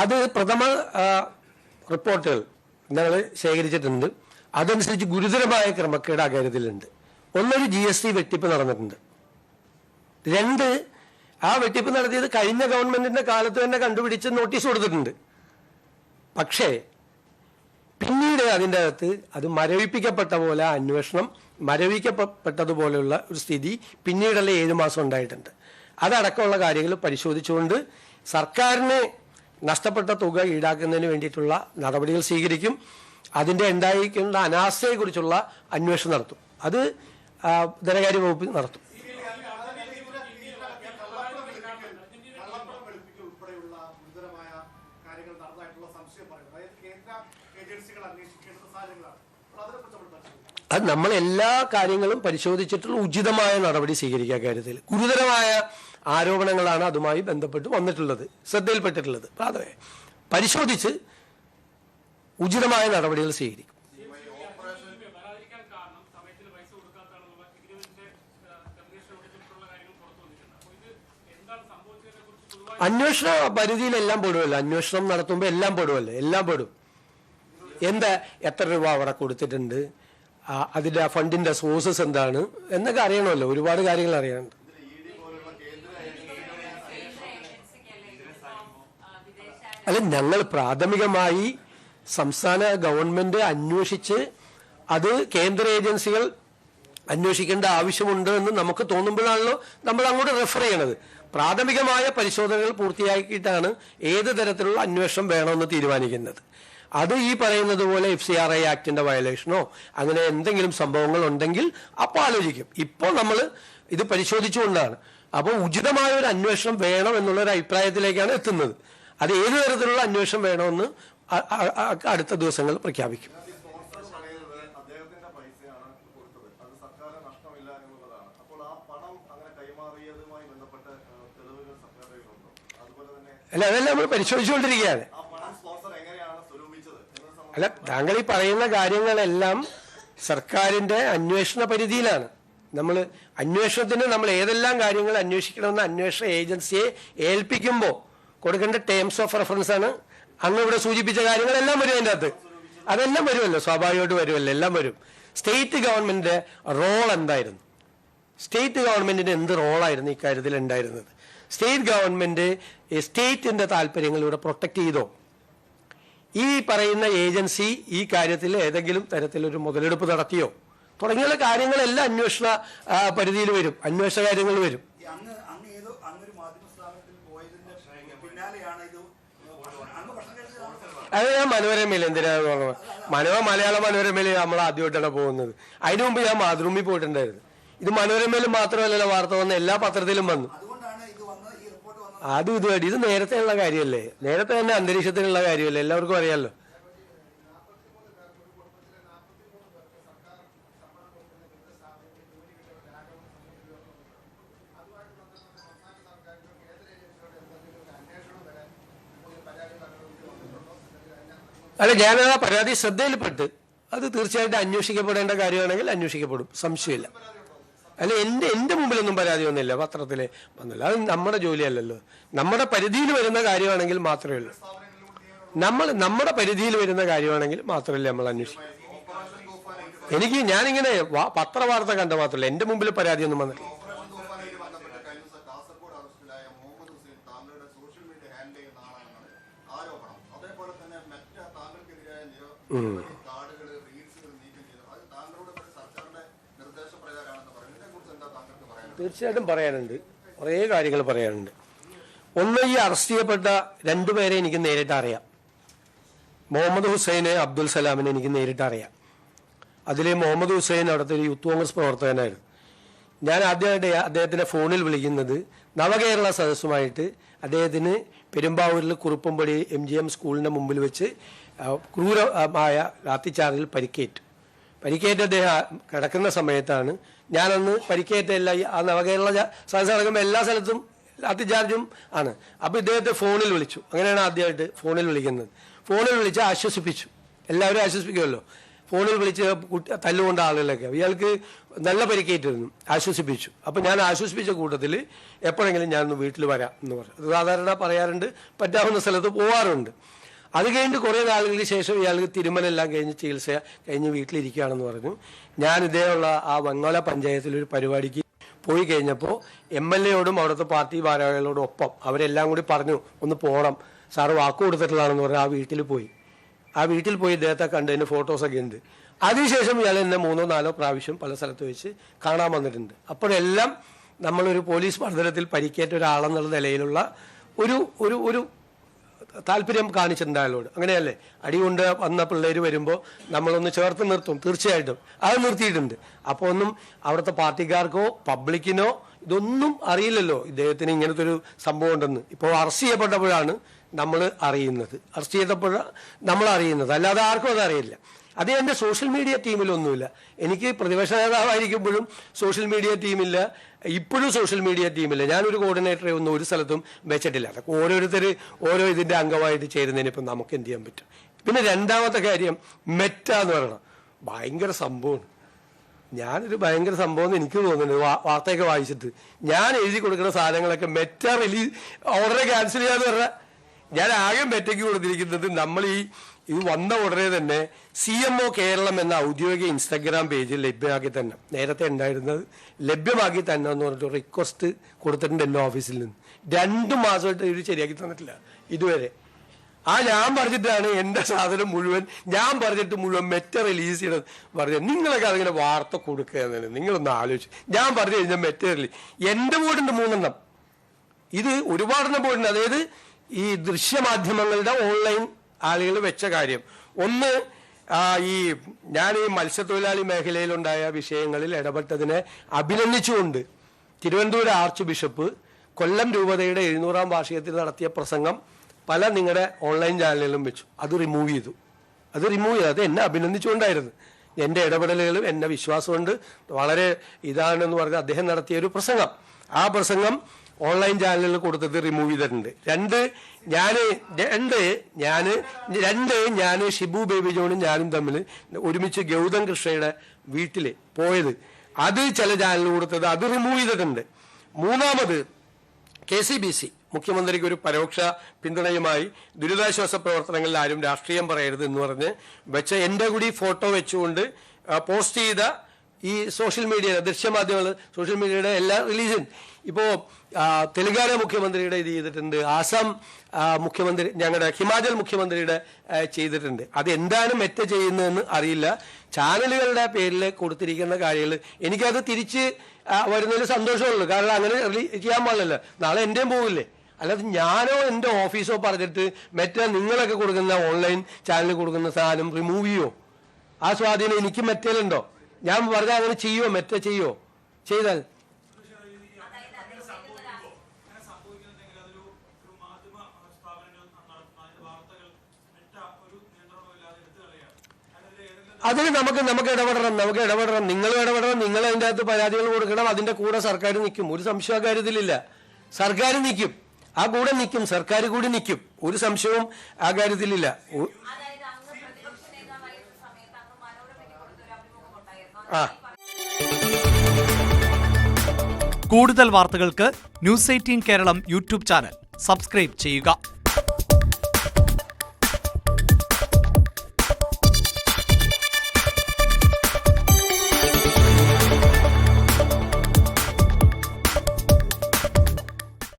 അത് പ്രഥമ റിപ്പോർട്ടുകൾ ഞങ്ങൾ ശേഖരിച്ചിട്ടുണ്ട്. അതനുസരിച്ച് ഗുരുതരമായ ക്രമക്കേട് ആ കാര്യത്തിലുണ്ട്. ഒന്നൊരു GST വെട്ടിപ്പ് നടന്നിട്ടുണ്ട്. 2, ആ വെട്ടിപ്പ് നടത്തിയത് കഴിഞ്ഞ ഗവൺമെന്റിന്റെ കാലത്ത് തന്നെ കണ്ടുപിടിച്ച് നോട്ടീസ് കൊടുത്തിട്ടുണ്ട്. പക്ഷേ പിന്നീട് അതിൻ്റെ അകത്ത് അത് മരവിപ്പിക്കപ്പെട്ട പോലെ അന്വേഷണം മരവിക്കപ്പെട്ടതുപോലെയുള്ള ഒരു സ്ഥിതി പിന്നീടുള്ള 7 മാസം ഉണ്ടായിട്ടുണ്ട്. അതടക്കമുള്ള കാര്യങ്ങൾ പരിശോധിച്ചുകൊണ്ട് സർക്കാരിന് നഷ്ടപ്പെട്ട തുക ഈടാക്കുന്നതിന് വേണ്ടിയിട്ടുള്ള നടപടികൾ സ്വീകരിക്കും. അതിൻ്റെ ഉണ്ടായിരിക്കുന്ന അനാസ്ഥയെക്കുറിച്ചുള്ള അന്വേഷണം നടത്തും. അത് ധനകാര്യ വകുപ്പ് നടത്തും. അത് നമ്മൾ എല്ലാ കാര്യങ്ങളും പരിശോധിച്ചിട്ടുള്ള ഉചിതമായ നടപടി സ്വീകരിക്കുക. കാര്യത്തിൽ ഗുരുതരമായ ആരോപണങ്ങളാണ് അതുമായി ബന്ധപ്പെട്ട് വന്നിട്ടുള്ളത്, ശ്രദ്ധയിൽപ്പെട്ടിട്ടുള്ളത്. അത് പരിശോധിച്ച് ഉചിതമായ നടപടികൾ സ്വീകരിക്കും. അന്വേഷണ പരിധിയിലെല്ലാം പെടുമല്ലോ. അന്വേഷണം നടത്തുമ്പോൾ എല്ലാം പെടുമല്ലോ, എല്ലാം പെടും. എന്താ, എത്ര രൂപ അവിടെ കൊടുത്തിട്ടുണ്ട്, അതിൻ്റെ ഫണ്ടിന്റെ സോഴ്സസ് എന്താണ് എന്നൊക്കെ അറിയണമല്ലോ. ഒരുപാട് കാര്യങ്ങൾ അറിയാനുണ്ട്. അല്ല, ഞങ്ങൾ പ്രാഥമികമായി സംസ്ഥാന ഗവൺമെന്റ് അന്വേഷിച്ച് അത് കേന്ദ്ര ഏജൻസികൾ അന്വേഷിക്കേണ്ട ആവശ്യമുണ്ട് എന്ന് നമുക്ക് തോന്നുമ്പോഴാണല്ലോ നമ്മൾ അങ്ങോട്ട് റെഫർ ചെയ്യണത്. പ്രാഥമികമായ പരിശോധനകൾ പൂർത്തിയാക്കിയിട്ടാണ് ഏത് തരത്തിലുള്ള അന്വേഷണം വേണമെന്ന് തീരുമാനിക്കുന്നത്. അത് ഈ പറയുന്നത് പോലെ FCRI ആക്ടിന്റെ വയലേഷനോ അങ്ങനെ എന്തെങ്കിലും സംഭവങ്ങൾ ഉണ്ടെങ്കിൽ അപ്പോൾ ആലോചിക്കും. ഇപ്പോൾ നമ്മൾ ഇത് പരിശോധിച്ചുകൊണ്ടാണ്. അപ്പോൾ ഉചിതമായ ഒരു അന്വേഷണം വേണം എന്നുള്ളൊരു അഭിപ്രായത്തിലേക്കാണ് എത്തുന്നത്. അത് ഏത് തരത്തിലുള്ള അന്വേഷണം വേണമെന്ന് അടുത്ത ദിവസങ്ങൾ പ്രഖ്യാപിക്കും. അല്ല, അതെല്ലാം നമ്മൾ പരിശോധിച്ചുകൊണ്ടിരിക്കുകയാണ്. അല്ല, താങ്കൾ ഈ പറയുന്ന കാര്യങ്ങളെല്ലാം സർക്കാരിന്റെ അന്വേഷണ പരിധിയിലാണ്. നമ്മൾ അന്വേഷണത്തിന് നമ്മൾ ഏതെല്ലാം കാര്യങ്ങൾ അന്വേഷിക്കണമെന്ന് അന്വേഷണ ഏജൻസിയെ ഏൽപ്പിക്കുമ്പോൾ കൊടുക്കേണ്ട ടേംസ് ഓഫ് റെഫറൻസ് ആണ് അങ്ങ് ഇവിടെ സൂചിപ്പിച്ച കാര്യങ്ങളെല്ലാം വരും അതിൻ്റെ അകത്ത്. അതെല്ലാം വരുമല്ലോ, സ്വാഭാവികമായിട്ട് വരുമല്ലോ, എല്ലാം വരും. സ്റ്റേറ്റ് ഗവൺമെന്റിന്റെ റോൾ എന്തായിരുന്നു, സ്റ്റേറ്റ് ഗവൺമെന്റിന് എന്ത് റോളായിരുന്നു ഇക്കാര്യത്തിൽ ഉണ്ടായിരുന്നത്, സ്റ്റേറ്റ് ഗവൺമെന്റ് സ്റ്റേറ്റിന്റെ താല്പര്യങ്ങളിലൂടെ പ്രൊട്ടക്ട് ചെയ്തോ, ഈ പറയുന്ന ഏജൻസി ഈ കാര്യത്തിൽ ഏതെങ്കിലും തരത്തിലൊരു മുതലെടുപ്പ് നടത്തിയോ തുടങ്ങിയുള്ള കാര്യങ്ങളെല്ലാം അന്വേഷണ പരിധിയിൽ വരും, അന്വേഷണ കാര്യങ്ങൾ വരും. അത് ഞാൻ മനോരമയിൽ എന്തിനാണ് മലയാള മനോരമയിൽ നമ്മൾ ആദ്യമായിട്ടാണ് പോകുന്നത്. അതിനു മുമ്പ് ഞാൻ മാതൃഭൂമി പോയിട്ടുണ്ടായിരുന്നു. ഇത് മനോരമയിലും മാത്രമല്ലല്ലോ വാർത്ത വന്ന, എല്ലാ പത്രത്തിലും വന്നു. അതും ഇതുമായിട്ട് ഇത് നേരത്തെ ഉള്ള കാര്യമല്ലേ, നേരത്തെ തന്നെ അന്തരീക്ഷത്തിലുള്ള കാര്യമല്ലേ, എല്ലാവർക്കും അറിയാമല്ലോ. അല്ല, ഞാൻ ആ പരാതി ശ്രദ്ധയിൽപ്പെട്ട് അത് തീർച്ചയായിട്ടും അന്വേഷിക്കപ്പെടേണ്ട കാര്യമാണെങ്കിൽ അന്വേഷിക്കപ്പെടും, സംശയമില്ല. അല്ല, എൻ്റെ മുമ്പിലൊന്നും പരാതി വന്നില്ല, പത്രത്തിലെ വന്നില്ല. അത് നമ്മുടെ ജോലിയല്ലല്ലോ. നമ്മുടെ പരിധിയിൽ വരുന്ന കാര്യമാണെങ്കിൽ മാത്രമേ ഉള്ളൂ. നമ്മുടെ പരിധിയിൽ വരുന്ന കാര്യമാണെങ്കിൽ മാത്രമല്ലേ നമ്മൾ അന്വേഷിക്കും. ഞാനിങ്ങനെ പത്രവാർത്ത കണ്ട മാത്രമല്ല, എൻ്റെ മുമ്പിൽ പരാതിയൊന്നും വന്നിട്ടില്ല. തീർച്ചയായിട്ടും പറയാനുണ്ട്, കുറേ കാര്യങ്ങൾ പറയാനുണ്ട്. ഒന്ന്, ഈ അറസ്റ്റ് ചെയ്യപ്പെട്ട 2 പേരെ എനിക്ക് നേരിട്ട് അറിയാം. മുഹമ്മദ് ഹുസൈനെ, അബ്ദുൽ സലാമിനെ എനിക്ക് നേരിട്ട് അറിയാം. അതിൽ മുഹമ്മദ് ഹുസൈൻ അവിടുത്തെ ഒരു യൂത്ത് കോൺഗ്രസ് പ്രവർത്തകനായിരുന്നു. ഞാൻ ആദ്യമായിട്ട് അദ്ദേഹത്തിനെ ഫോണിൽ വിളിക്കുന്നത് നവകേരള സദസ്സുമായിട്ട് അദ്ദേഹത്തിന് പെരുമ്പാവൂരിൽ കുറുപ്പമ്പടി MGM സ്കൂളിൻ്റെ മുമ്പിൽ വെച്ച് ക്രൂരമായ ലാത്തിച്ചാർജിൽ പരിക്കേറ്റ് അദ്ദേഹം കിടക്കുന്ന സമയത്താണ്. ഞാനന്ന് പരിക്കേറ്റല്ല, ആ നവകേരള സദസ്സ് നടക്കുമ്പോൾ എല്ലാ സ്ഥലത്തും ലാത്തിച്ചാർജും ആണ്. അപ്പോൾ ഇദ്ദേഹത്തെ ഫോണിൽ വിളിച്ചു. അങ്ങനെയാണ് ആദ്യമായിട്ട് ഫോണിൽ വിളിക്കുന്നത്. ഫോണിൽ വിളിച്ച് ആശ്വസിപ്പിച്ചു, എല്ലാവരും ആശ്വസിപ്പിക്കുമല്ലോ. ഫോണിൽ വിളിച്ച് തല്ലുകൊണ്ട ആളുകളൊക്കെ. ഇയാൾക്ക് നല്ല പരിക്കേറ്റിരുന്നു, ആശ്വസിപ്പിച്ചു. അപ്പം ഞാൻ ആശ്വസിപ്പിച്ച കൂട്ടത്തിൽ എപ്പോഴെങ്കിലും ഞാനൊന്ന് വീട്ടിൽ വരാം എന്ന് പറഞ്ഞു. സാധാരണ പറയാറുണ്ട്, പറ്റാവുന്ന സ്ഥലത്ത് പോവാറുണ്ട്. അത് കഴിഞ്ഞിട്ട് കുറേ നാളുകൾക്ക് ശേഷം ഇയാൾക്ക് തിരുമലെല്ലാം കഴിഞ്ഞ് ചികിത്സ കഴിഞ്ഞ് വീട്ടിലിരിക്കുകയാണെന്ന് പറഞ്ഞു. ഞാൻ ഇതേയുള്ള ആ വെങ്ങോല പഞ്ചായത്തിലൊരു പരിപാടിക്ക് പോയി കഴിഞ്ഞപ്പോൾ MLA-യോടും അവിടുത്തെ പാർട്ടി ഭാരവാഹികളോടും ഒപ്പം അവരെല്ലാം കൂടി പറഞ്ഞു ഒന്ന് പോകണം, സാറ് വാക്ക് കൊടുത്തിട്ടുള്ളതാണെന്ന് പറഞ്ഞ് ആ വീട്ടിൽ പോയി ഇദ്ദേഹത്തെ കണ്ടതിന് ഫോട്ടോസൊക്കെ ഉണ്ട്. അതിനുശേഷം ഇയാൾ എന്നെ 3 4 പ്രാവശ്യം പല സ്ഥലത്ത് വെച്ച് കാണാൻ വന്നിട്ടുണ്ട്. അപ്പോഴെല്ലാം നമ്മളൊരു പോലീസ് മർദ്ദനത്തിൽ പരിക്കേറ്റ ഒരാളെന്നുള്ള നിലയിലുള്ള ഒരു ഒരു ഒരു താല്പര്യം കാണിച്ചിട്ടുണ്ട് അയാളോട്. അങ്ങനെയല്ലേ, അടികൊണ്ട് വന്ന പിള്ളേർ വരുമ്പോൾ നമ്മളൊന്ന് ചേർത്ത് നിർത്തും, തീർച്ചയായിട്ടും അത് നിർത്തിയിട്ടുണ്ട്. അപ്പോൾ ഒന്നും അവിടുത്തെ പാർട്ടിക്കാർക്കോ പബ്ലിക്കിനോ ഇതൊന്നും അറിയില്ലല്ലോ ഇദ്ദേഹത്തിന് ഇങ്ങനത്തെ ഒരു സംഭവം ഉണ്ടെന്ന്. ഇപ്പോൾ അറസ്റ്റ് ചെയ്യപ്പെട്ടപ്പോഴാണ് നമ്മൾ അറിയുന്നത്, അല്ലാതെ ആർക്കും അതറിയില്ല. അത് എൻ്റെ സോഷ്യൽ മീഡിയ ടീമിലൊന്നുമില്ല. എനിക്ക് പ്രതിപക്ഷ നേതാവായിരിക്കുമ്പോഴും സോഷ്യൽ മീഡിയ ടീമില്ല, ഇപ്പോഴും സോഷ്യൽ മീഡിയ ടീമില്ല. ഞാനൊരു കോർഡിനേറ്ററെ ഒന്നും ഒരു സ്ഥലത്തും വെച്ചിട്ടില്ല. അതൊക്കെ ഓരോരുത്തർ ഓരോ ഇതിൻ്റെ അംഗമായിട്ട് ചേരുന്നതിന് ഇപ്പം നമുക്ക് എന്ത് ചെയ്യാൻ പറ്റും. പിന്നെ രണ്ടാമത്തെ കാര്യം, മെറ്റ എന്ന് പറയണം, ഭയങ്കര സംഭവമാണ്. ഞാനൊരു ഭയങ്കര സംഭവം എന്ന് എനിക്ക് തോന്നുന്നുണ്ട് വാർത്തയൊക്കെ വായിച്ചിട്ട്. ഞാൻ എഴുതി കൊടുക്കുന്ന സാധനങ്ങളൊക്കെ മെറ്റ റിലീസ് ഓർഡറെ ക്യാൻസൽ ചെയ്യാന്ന് പറഞ്ഞാൽ ഞാൻ ആകെ മെറ്റയ്ക്ക് കൊടുത്തിരിക്കുന്നത് നമ്മൾ ഇത് വന്ന ഉടനെ തന്നെ CMO കേരളം എന്ന ഔദ്യോഗിക ഇൻസ്റ്റാഗ്രാം പേജിൽ ലഭ്യമാക്കി തന്നെ, നേരത്തെ ഉണ്ടായിരുന്നത് ലഭ്യമാക്കി തന്നെ എന്ന് പറഞ്ഞിട്ട് റിക്വസ്റ്റ് കൊടുത്തിട്ടുണ്ട് എൻ്റെ ഓഫീസിൽ നിന്ന്. 2 മാസമായിട്ട് ഇവർ ശരിയാക്കി തന്നിട്ടില്ല ഇതുവരെ. ഞാൻ പറഞ്ഞിട്ടാണ് എൻ്റെ സാധനം മുഴുവൻ മെറ്റ റിലീസ് ചെയ്യണം പറഞ്ഞത്. നിങ്ങളൊക്കെ അതിങ്ങനെ വാർത്ത കൊടുക്കുക എന്നാണ്, നിങ്ങളൊന്ന് ആലോചിച്ചു. ഞാൻ പറഞ്ഞു കഴിഞ്ഞാൽ മെറ്റ റിലീസ് എൻ്റെ പോയിട്ടുണ്ട് 3 എണ്ണം, ഇത് ഒരുപാടെണ്ണം പോയിട്ടുണ്ട്. അതായത് ഈ ദൃശ്യമാധ്യമങ്ങളുടെ ഓൺലൈൻ ആളുകൾ വെച്ച കാര്യം. ഒന്ന്, ഞാൻ ഈ മത്സ്യത്തൊഴിലാളി മേഖലയിലുണ്ടായ വിഷയങ്ങളിൽ ഇടപെട്ടതിനെ അഭിനന്ദിച്ചുകൊണ്ട് തിരുവനന്തപുരം ആർച്ച് ബിഷപ്പ് കൊല്ലം രൂപതയുടെ 700-ാം വാർഷികത്തിൽ നടത്തിയ പ്രസംഗം പല നിങ്ങളുടെ ഓൺലൈൻ ചാനലുകളിലും വെച്ചു. അത് റിമൂവ് ചെയ്തു. അത് എന്നെ അഭിനന്ദിച്ചുകൊണ്ടായിരുന്നു. എൻ്റെ ഇടപെടലുകളും എന്നെ വിശ്വാസമുണ്ട് വളരെ ഇതാണെന്ന് പറഞ്ഞ് അദ്ദേഹം നടത്തിയ ഒരു പ്രസംഗം. ആ പ്രസംഗം ഓൺലൈൻ ചാനലുകളിൽ കൊടുത്തിട്ട് റിമൂവ് ചെയ്തിട്ടുണ്ട്. ഞാൻ ഷിബു ബേബി ജോണും ഞാനും തമ്മിൽ ഒരുമിച്ച് ഗൗതം കൃഷ്ണയുടെ വീട്ടിൽ പോയത്, അത് ചില ചാനലിൽ കൊടുത്തത് അത് റിമൂവ് ചെയ്തിട്ടുണ്ട്. മൂന്നാമത്, KCBC മുഖ്യമന്ത്രിക്ക് ഒരു പരോക്ഷ പിന്തുണയുമായി ദുരിതാശ്വാസ പ്രവർത്തനങ്ങളിൽ ആരും രാഷ്ട്രീയം പറയരുത് എന്ന് പറഞ്ഞ് വെച്ച എൻ്റെ കൂടി ഫോട്ടോ വെച്ചുകൊണ്ട് പോസ്റ്റ് ചെയ്ത ഈ സോഷ്യൽ മീഡിയ ദൃശ്യമാധ്യമങ്ങൾ സോഷ്യൽ മീഡിയയുടെ എല്ലാ റിലീസും ഇപ്പോൾ തെലങ്കാന മുഖ്യമന്ത്രിയുടെ ഇത് ചെയ്തിട്ടുണ്ട്, ആസാം മുഖ്യമന്ത്രി, ഞങ്ങളുടെ ഹിമാചൽ മുഖ്യമന്ത്രിയുടെ ചെയ്തിട്ടുണ്ട്. അത് എന്താണ് മെറ്റ ചെയ്യുന്നതെന്ന് അറിയില്ല. ചാനലുകളുടെ പേരിൽ കൊടുത്തിരിക്കുന്ന കാര്യങ്ങൾ എനിക്കത് തിരിച്ച് വരുന്നതിൽ സന്തോഷമുള്ളൂ. കാരണം അങ്ങനെ ചെയ്യാൻ പാടില്ലല്ലോ, നാളെ എൻ്റെയും പോകില്ലേ. അല്ലാതെ ഞാനോ എൻ്റെ ഓഫീസോ പറഞ്ഞിട്ട് മെറ്റ നിങ്ങളൊക്കെ കൊടുക്കുന്ന ഓൺലൈൻ ചാനലിൽ കൊടുക്കുന്ന സാധനം റിമൂവ് ചെയ്യോ? ആ സ്വാധീനം എനിക്ക് മെറ്റയിലുണ്ടോ? ഞാൻ പറഞ്ഞാൽ അങ്ങനെ ചെയ്യോ? മെറ്റ ചെയ്യോ? ചെയ്താൽ അതിന് നമുക്ക് ഇടപെടണം. നിങ്ങളും ഇടപെടണം. നിങ്ങൾ അതിൻ്റെ അകത്ത് പരാതികൾ കൊടുക്കണം. അതിൻ്റെ കൂടെ സർക്കാർ നിൽക്കും, ഒരു സംശയ കാര്യത്തിലില്ല. സർക്കാർ നിൽക്കും, ആ കൂടെ നിൽക്കും, സർക്കാർ കൂടി നിൽക്കും, ഒരു സംശയവും ആ കാര്യത്തിലില്ല. കൂടുതൽ വാർത്തകൾക്ക് News 18 Keralam YouTube channel subscribe ചെയ്യുക.